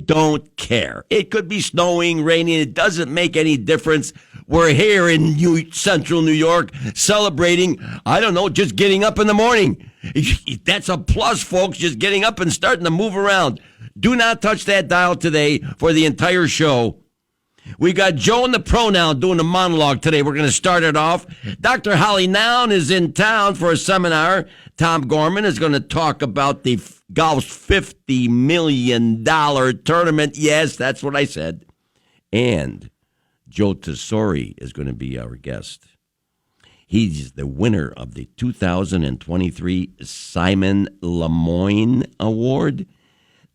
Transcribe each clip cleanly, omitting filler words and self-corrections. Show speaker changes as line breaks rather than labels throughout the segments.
don't care. It could be snowing, raining. It doesn't make any difference. We're here in central New York celebrating, I don't know, just getting up in the morning. That's a plus, folks, just getting up and starting to move around. Do not touch that dial today for the entire show. We got Joe and the Pronoun doing a monologue today. We're going to start it off. Dr. Holly Noun is in town for a seminar. Tom Gorman is going to talk about the golf's $50 million tournament. Yes, that's what I said. And Joe Tesori is going to be our guest. He's the winner of the 2023 Simon LeMoyne Award,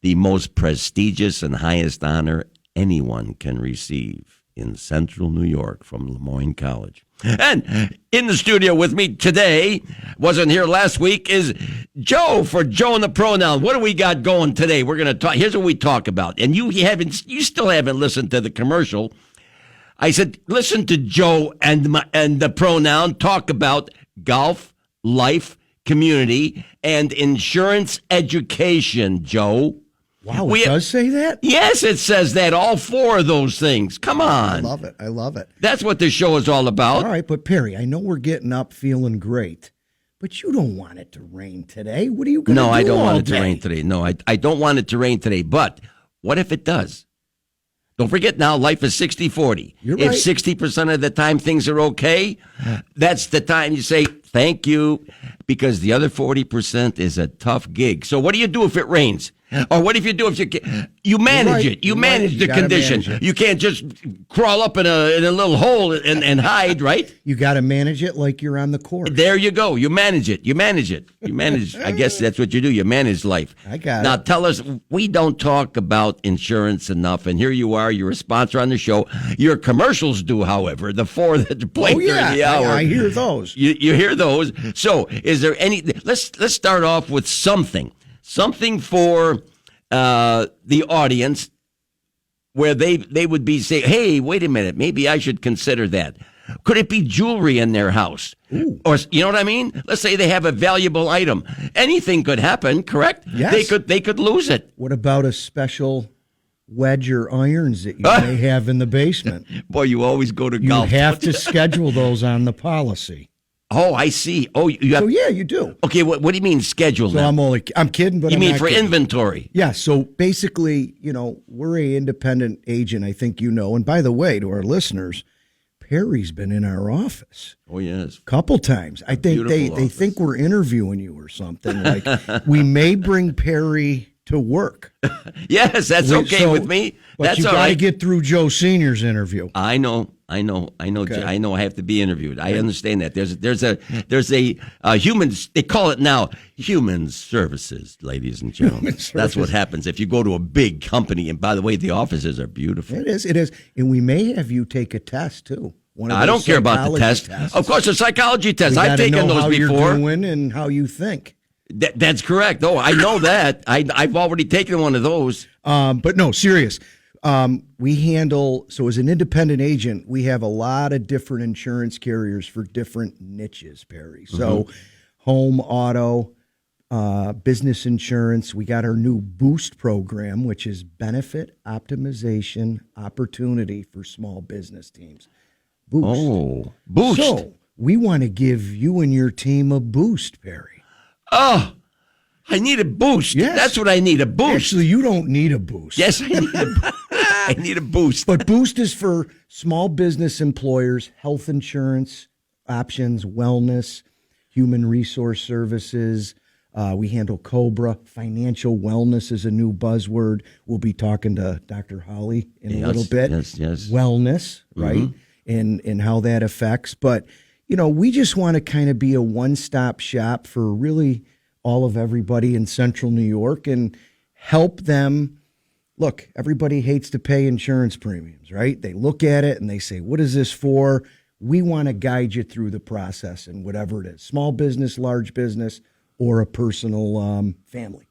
the most prestigious and highest honor anyone can receive in central New York from LeMoyne College. And in the studio with me today, wasn't here last week, is Joe for Joe and the Pronoun. What do we got going today? We're going to talk. Here's what we talk about. And you still haven't listened to the commercial. I said, listen to Joe and the Pronoun talk about golf, life, community, and insurance education, Joe.
Wow, it does say that?
Yes, it says that. All four of those things. Come on.
I love it.
That's what this show is all about.
All right, but Perry, I know we're getting up feeling great, but you don't want it to rain today. What are you going to do?
No, I don't want it
to
rain today. No, I don't want it to rain today. But what if it does? Don't forget now, life is 60-40.
You're
if
right.
60% of the time things are okay, that's the time you say, thank you, because the other 40% is a tough gig. So what do you do if it rains? Or what if you do if you manage it? You manage the condition. You can't just crawl up in a little hole and hide, right?
You got to manage it like you're on the course.
There you go. You manage it. You manage. I guess that's what you do. You manage life.
I got it.
Now tell us, we don't talk about insurance enough, and here you are. You're a sponsor on the show. Your commercials do, however, the four that play during the hour.
I hear those.
You hear those. So is there any? Let's start off with something for the audience where they would be saying, hey, wait a minute, maybe I should consider that. Could it be jewelry in their house?
Ooh.
Or, you know what I mean? Let's say they have a valuable item. Anything could happen, correct?
Yes.
They could lose it.
What about a special wedge or irons that you may have in the basement?
Boy, you always go to golf.
You have to schedule those on the policy.
Oh, I see. Oh, you have.
So yeah, you do.
Okay, what do you mean schedule?
So
now?
I'm kidding, but
you
I'm
mean
not
for
kidding.
inventory?
Yeah. So basically, we're a independent agent. I think you know. And by the way, to our listeners, Perry's been in our office.
Oh yes,
a couple times. I think they think we're interviewing you or something. Like we may bring Perry to work.
Yes, that's okay with me.
But
That's
you
all
got to
right.
get through Joe Senior's interview.
I know.
Okay.
I know. I have to be interviewed. I understand that. There's a human. They call it now human services, ladies and gentlemen. That's what happens if you go to a big company. And by the way, the offices are beautiful.
It is, and we may have you take a test too.
I don't care about the test.
Tests.
Of course, a psychology test. I've taken those
how
before.
You're doing and how you think.
That's correct. Oh, I know that. I've already taken one of those.
But no, serious. We handle, so as an independent agent, we have a lot of different insurance carriers for different niches, Perry. So home, auto, business insurance. We got our new Boost program, which is benefit optimization opportunity for small business teams. Boost.
Oh, Boost.
So we want to give you and your team a boost, Perry.
Oh, I need a boost.
Yes.
That's what I need, a boost.
Actually, you don't need a boost.
Yes, I need a boost.
But Boost is for small business employers, health insurance options, wellness, human resource services. We handle COBRA. Financial wellness is a new buzzword. We'll be talking to Dr. Holly in a little bit.
Yes.
Wellness, right? And how that affects. But, we just want to kind of be a one-stop shop for really all of everybody in central New York and help them. Look, everybody hates to pay insurance premiums, right? They look at it and they say, what is this for? We want to guide you through the process and whatever it is, small business, large business, or a personal family.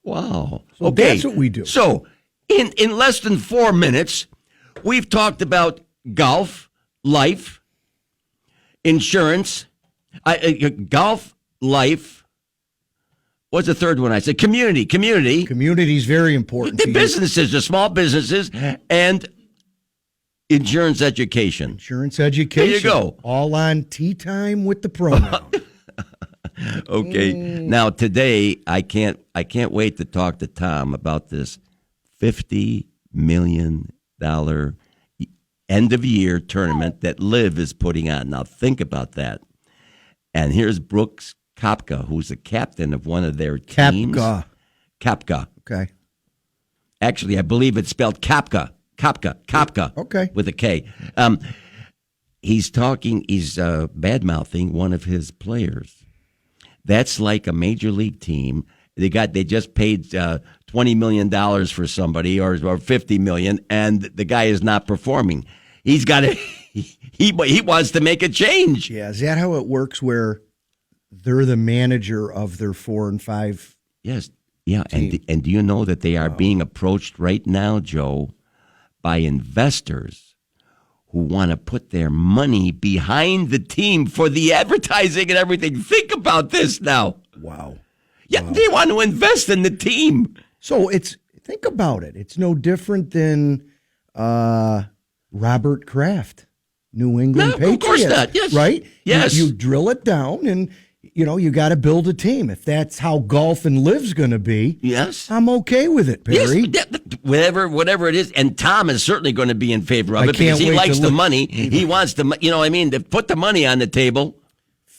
Wow.
So
okay.
that's what we do.
So in less than 4 minutes, we've talked about golf, life, insurance, golf, life, What's the third one I said? Community.
Community is very important.
The businesses, the small businesses, and insurance education.
Insurance education.
There you go.
All on Tea Time with the Pronoun.
Okay. Now today, I can't wait to talk to Tom about this $50 million end of year tournament that Liv is putting on. Now think about that. And here's Brooks Koepka, who's the captain of one of their teams. Koepka.
Okay.
Actually, I believe it's spelled Koepka.
Okay.
With a K. He's bad-mouthing one of his players. That's like a major league team. They just paid $20 million for somebody or $50 million, and the guy is not performing. He's got to. He wants to make a change.
Yeah, is that how it works? Where they're the manager of their 4 and 5?
Yes. Yeah, and do you know that they are being approached right now, Joe, by investors who want to put their money behind the team for the advertising and everything. Think about this now.
Wow.
Yeah, They want to invest in the team.
So think about it. It's no different than Robert Kraft, New England Patriots.
Of course not. Yes.
Right?
Yes.
You drill it down and, you got to build a team. If that's how golf and live's going to be,
yes,
I'm okay with it, Perry.
Yes, whatever it is. And Tom is certainly going to be in favor of it because he likes the money. He wants to, to put the money on the table.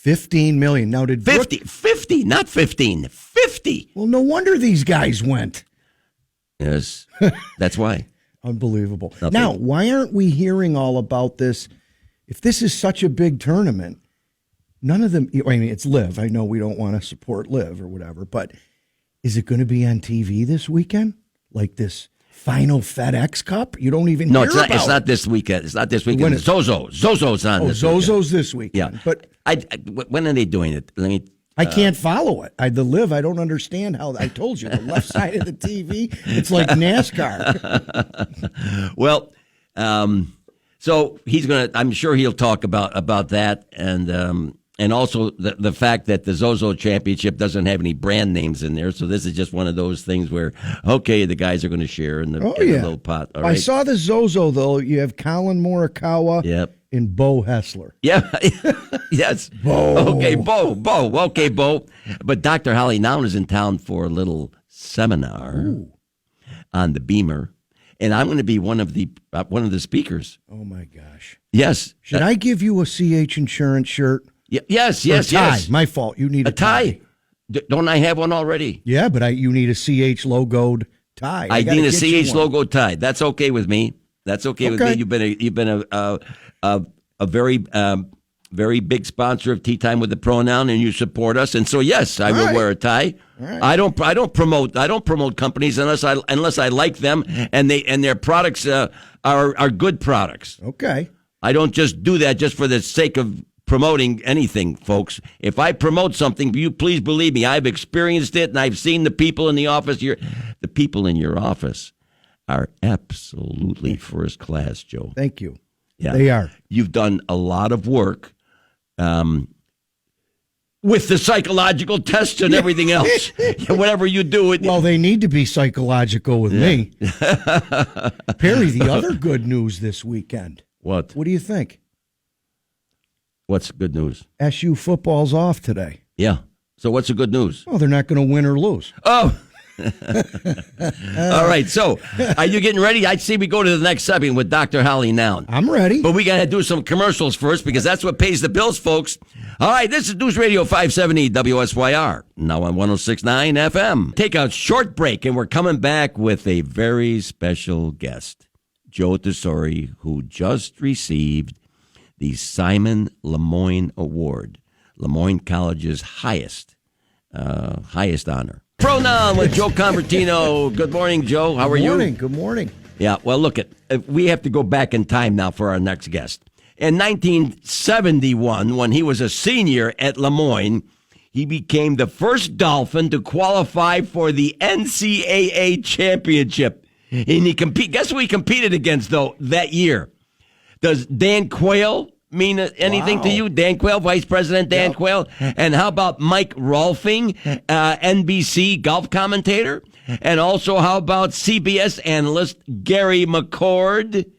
$15 million. Now, did
50, not 15, 50.
Well, no wonder these guys went.
Yes, that's why.
Unbelievable. Now, why aren't we hearing all about this? If this is such a big tournament, none of them, it's Live. I know we don't want to support Live or whatever, but is it going to be on TV this weekend? Like this final FedEx Cup? You don't even hear about it.
It's not this weekend. It's not this weekend. Zozo's on this weekend.
Zozo's this weekend.
Yeah.
But
when are they doing it?
I can't follow it. The Live, I don't understand how. I told you, the left side of the TV, it's like NASCAR.
Well, so he's going to, I'm sure he'll talk about that and also the fact that the Zozo Championship doesn't have any brand names in there. So this is just one of those things where, okay, the guys are going to share in the little pot. All right.
I saw the Zozo, though. You have Colin Morikawa and Bo Hessler.
Yeah. Yes.
Bo.
Okay, Bo. Okay, Bo. But Dr. Holly Noun is in town for a little seminar on the Beamer. And I'm going to be one of the speakers.
Oh, my gosh.
Yes.
Should I give you a CH Insurance shirt?
Yes.
My fault. You need a
tie. Don't I have one already?
Yeah, but you need a CH logoed tie.
I need a CH logo tie. That's okay with me. That's okay with me. You've been a very very big sponsor of Tea Time with the Pronoun, and you support us. And so yes, I will wear a tie. Right. I don't promote companies unless I like them and their products are good products.
Okay.
I don't just do that just for the sake of promoting anything, folks. If I promote something, you please believe me, I've experienced it and I've seen the people in the office here. The people in your office are absolutely first class, Joe.
Thank you.
Yeah.
They are.
You've done a lot of work with the psychological tests and everything else. Whatever you do.
Well, they need to be psychological with me. Perry, the other good news this weekend.
What?
What do you think?
What's good news?
SU football's off today.
Yeah. So what's the good news?
Well, they're not going to win or lose.
Oh. All right. So are you getting ready? I'd say we go to the next segment with Dr. Holly Noun.
I'm ready.
But we got to do some commercials first because that's what pays the bills, folks. All right. This is News Radio 570 WSYR, now on 106.9 FM. Take a short break, and we're coming back with a very special guest, Joe Tesori, who just received the Simon LeMoyne Award, LeMoyne College's highest honor. Pronoun with Joe Convertino. Good morning, Joe. How are you?
Good morning.
Yeah, well, look, we have to go back in time now for our next guest. In 1971, when he was a senior at LeMoyne, he became the first Dolphin to qualify for the NCAA championship. And guess who he competed against, though, that year? Does Dan Quayle mean anything to
Wow.
you? Dan Quayle, Vice President Dan Quayle. And how about Mike Rolfing, NBC golf commentator? And also, how about CBS analyst Gary McCord?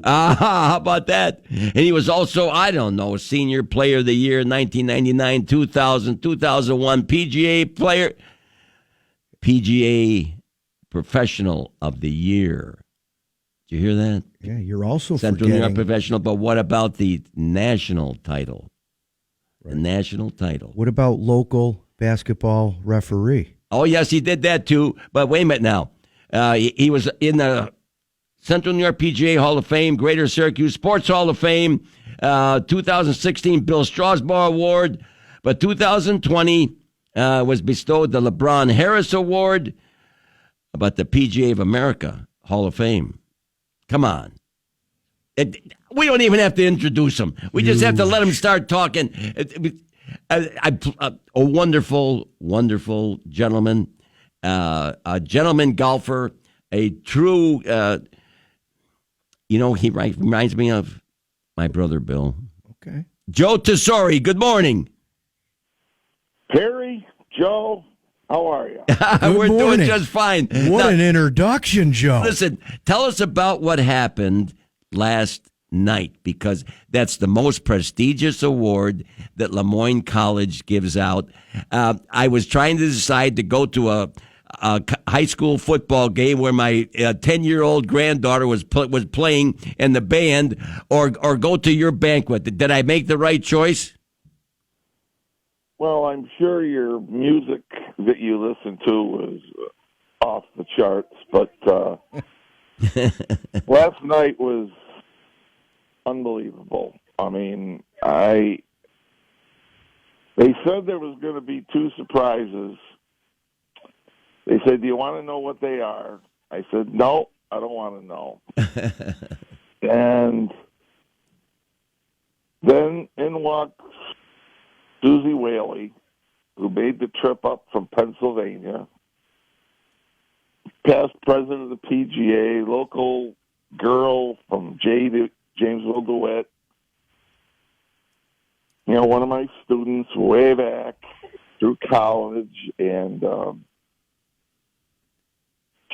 How about that? And he was also, I don't know, Senior Player of the Year, 1999, 2000, 2001, PGA Professional of the Year. Did you hear that?
Yeah, you're also
Central New York
forgetting.
Professional, but what about the national title? The national title.
What about local basketball referee?
Oh, yes, he did that too. But wait a minute now. He was in the Central New York PGA Hall of Fame, Greater Syracuse Sports Hall of Fame, 2016 Bill Strasbaugh Award. But 2020 was bestowed the LeBron Harris Award, but the PGA of America Hall of Fame. Come on. We don't even have to introduce him. We just have to let him start talking. A wonderful, wonderful gentleman, a gentleman golfer, a true, he reminds me of my brother Bill.
Okay.
Joe Tesori, good morning.
Perry, Joe, how are you?
We're doing
morning.
just fine.
What
Now,
an introduction, Joe.
listen, tell us about what happened last night, because that's the most prestigious award that LeMoyne College gives out. I was trying to decide to go to a high school football game where my 10-year-old granddaughter was playing in the band, or go to your banquet. Did I make the right choice?
Well, I'm sure your music that you listen to was off the charts, but last night was unbelievable. I mean, they said there was going to be two surprises. They said, "Do you want to know what they are?" I said, "No, I don't want to know." And then in walks Susie Whaley, who made the trip up from Pennsylvania, past president of the PGA, local girl from Jamesville, DeWitt. One of my students way back through college, and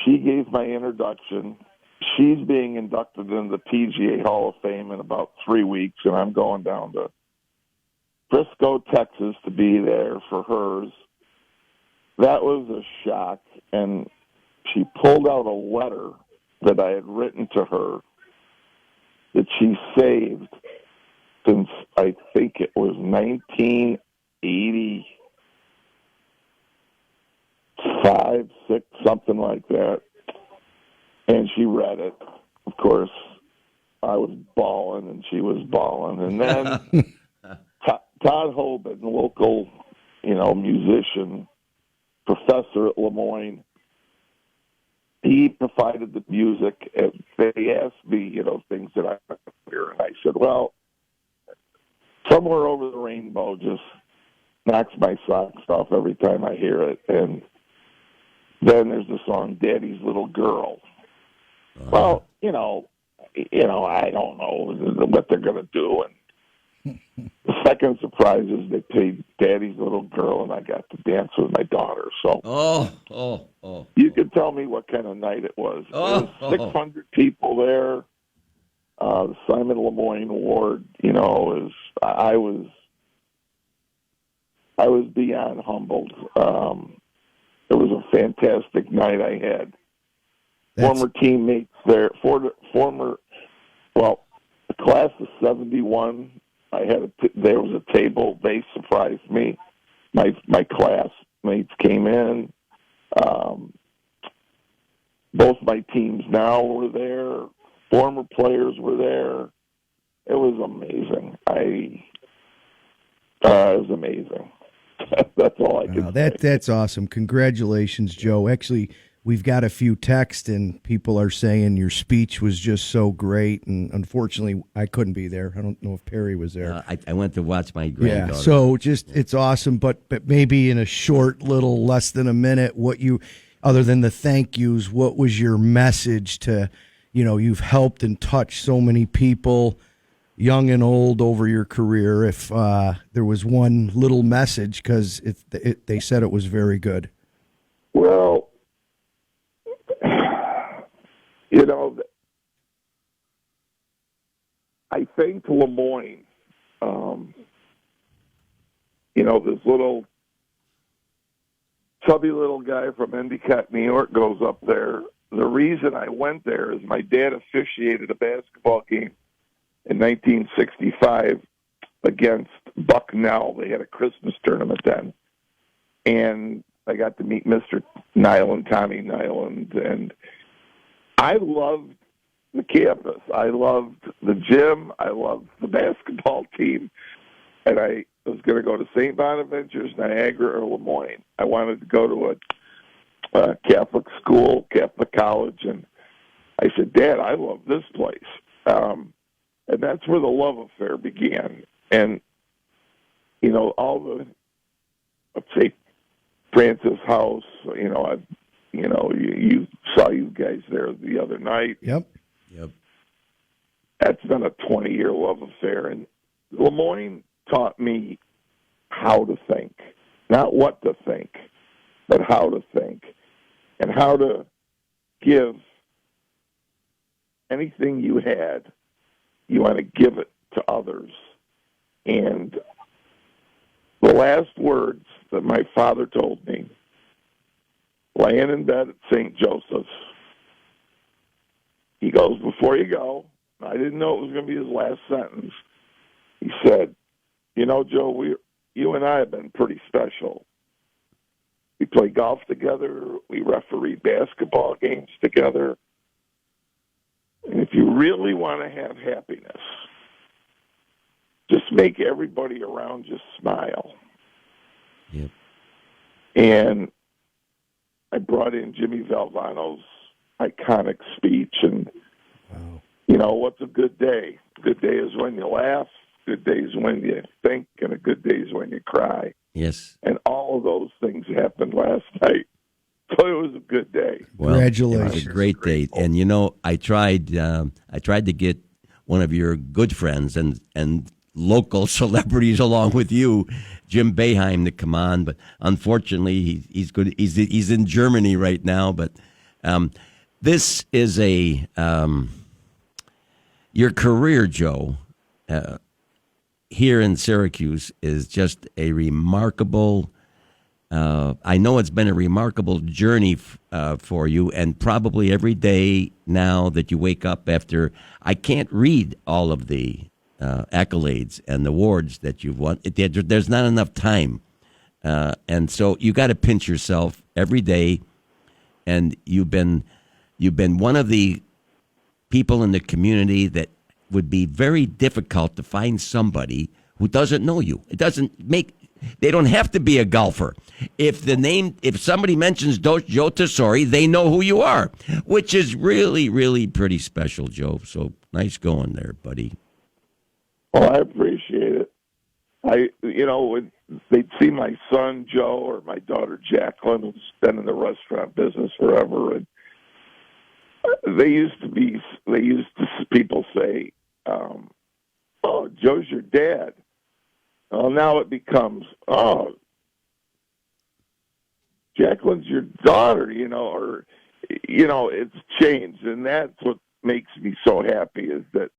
she gave my introduction. She's being inducted into the PGA Hall of Fame in about 3 weeks, and I'm going down to Frisco, Texas to be there for hers. That was a shock, and she pulled out a letter that I had written to her that she saved since I think it was 1985, 6, something like that. And she read it. Of course, I was bawling and she was bawling. And then Todd Hoban, local, musician, professor at LeMoyne, he provided the music. And they asked me, things that I hear, and I said, well, Somewhere Over the Rainbow just knocks my socks off every time I hear it. And then there's the song Daddy's Little Girl. Well, I don't know what they're going to do. And the second surprise is they played Daddy's Little Girl, and I got to dance with my daughter. So you can tell me what kind of night it was. There was 600 people there. The Simon LeMoyne Award, I was beyond humbled. It was a fantastic night I had. Former teammates there, the class of 71. There was a table. They surprised me. My classmates came in. Both my teams now were there. Former players were there. It was amazing. It was amazing. That's all I can say.
That's awesome. Congratulations, Joe. Actually, we've got a few texts, and people are saying your speech was just so great. And unfortunately, I couldn't be there. I don't know if Perry was there.
I went to watch my granddaughter.
Yeah, so it's awesome. But maybe in a short, little less than a minute, other than the thank yous, what was your message to, you've helped and touched so many people young and old over your career, if there was one little message, because they said it was very good.
Well, you know, I think LeMoyne, you know, this little chubby little guy from Endicott, New York, goes up there. The reason I went there is my dad officiated a basketball game in 1965 against Bucknell. They had a Christmas tournament then. And I got to meet Mr. Nyland, Tommy Nyland, and I loved the campus. I loved the gym. I loved the basketball team. And I was going to go to St. Bonaventure's, Niagara, or LeMoyne. I wanted to go to a Catholic school, Catholic college, and I said, Dad, I love this place. And that's where the love affair began. And, you know, all the, let's say, Francis House, you know, you saw you guys there the other night.
Yep.
That's been a 20-year love affair. And LeMoyne taught me how to think, not what to think, but how to think, and how to give anything you had, you want to give it to others. And the last words that my father told me, laying in bed at St. Joseph's, he goes, before you go, I didn't know it was going to be his last sentence. He said, you know, Joe, you and I have been pretty special. We play golf together. We referee basketball games together. And if you really want to have happiness, just make everybody around you smile.
Yep.
And I brought in Jimmy Valvano's iconic speech, and
Wow.
you know, what's a good day? A good day is when you laugh. Good day is when you think, and a good day is when you cry.
Yes.
And all of those things happened last night. So it was a good day.
Well,
Congratulations.
it was a great date. And, you know, I tried to get one of your good friends and local celebrities along with you, Jim Boeheim, to come on. But unfortunately, he's good. He's in Germany right now. But this is your career, Joe, here in Syracuse is just a remarkable. I know it's been a remarkable journey for you, and probably every day now that you wake up after, I can't read all of the accolades and awards that you've won. There's not enough time, and so you got to pinch yourself every day. And you've been one of the people in the community that would be very difficult to find somebody who doesn't know you. They don't have to be a golfer. If somebody mentions Joe Tesori, they know who you are, which is really, really pretty special, Joe. So nice going there, buddy.
Well, I appreciate it. When they'd see my son Joe or my daughter Jacqueline, who's been in the restaurant business forever, and people say, "Oh, Joe's your dad." Well, now it becomes, "Oh, Jacqueline's your daughter," it's changed, and that's what makes me so happy is that